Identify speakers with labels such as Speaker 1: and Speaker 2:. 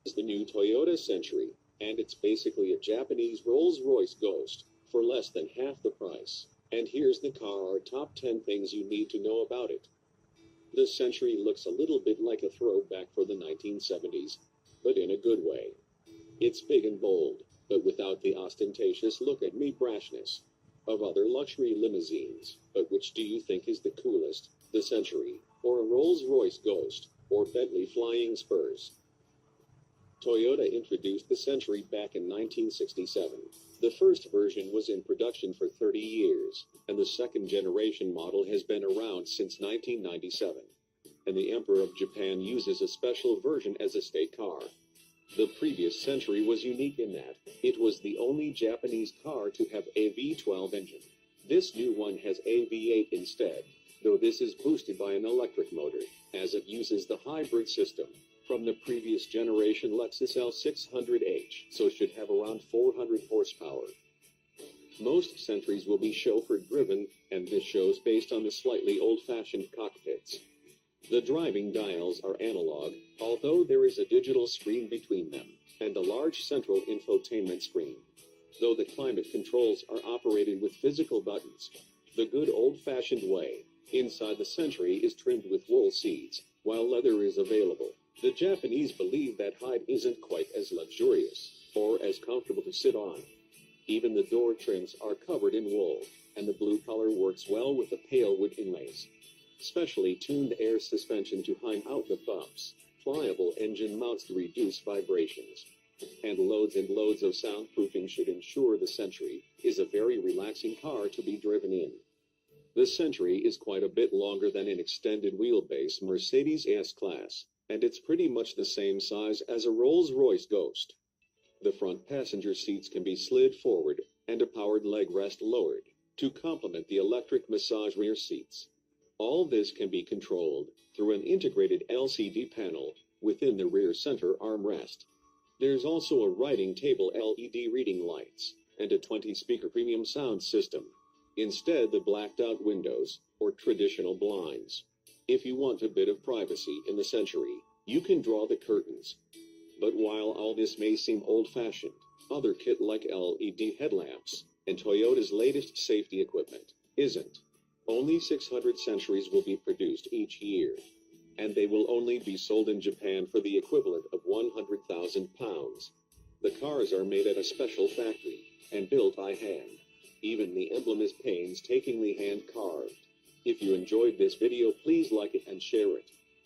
Speaker 1: is the new Toyota Century, and it's basically a Japanese Rolls-Royce Ghost for less than half the price. And here's the car, our top 10 things you need to know about it. The Century looks a little bit like a throwback for the 1970s, but in a good way. It's big and bold, but without the ostentatious look-at-me brashness of other luxury limousines. But which do you think is the coolest, the Century, or a Rolls-Royce Ghost, or Bentley Flying Spurs? Toyota introduced the Century back in 1967. The first version was in production for 30 years, and the second generation model has been around since 1997. And the Emperor of Japan uses a special version as a state car. The previous Century was unique in that it was the only Japanese car to have a V12 engine. This new one has a V8 instead, though this is boosted by an electric motor, as it uses the hybrid system from the previous generation Lexus L600H, so should have around 400 horsepower. Most Centuries will be chauffeur-driven, and this shows based on the slightly old-fashioned cockpits. The driving dials are analog, although there is a digital screen between them, and a large central infotainment screen. Though the climate controls are operated with physical buttons, the good old-fashioned way. Inside the Century is trimmed with wool seats, while leather is available. The Japanese believe that hide isn't quite as luxurious, or as comfortable to sit on. Even the door trims are covered in wool, and the blue color works well with the pale wood inlays. Specially tuned air suspension to hide out the bumps, pliable engine mounts to reduce vibrations, and loads of soundproofing should ensure the Century is a very relaxing car to be driven in. The Century is quite a bit longer than an extended wheelbase Mercedes S-Class, and it's pretty much the same size as a Rolls-Royce Ghost. The front passenger seats can be slid forward, and a powered leg rest lowered, to complement the electric massage rear seats. All this can be controlled through an integrated LCD panel within the rear center armrest. There's also a writing table LED reading lights, and a 20-speaker premium sound system, instead the blacked-out windows, or traditional blinds. If you want a bit of privacy in the Century, you can draw the curtains. But while all this may seem old-fashioned, other kit like LED headlamps, and Toyota's latest safety equipment, isn't. Only 600 Centuries will be produced each year, and they will only be sold in Japan for the equivalent of £100,000. The cars are made at a special factory, and built by hand. Even the emblem is painstakingly hand-carved. If you enjoyed this video, please like it and share it.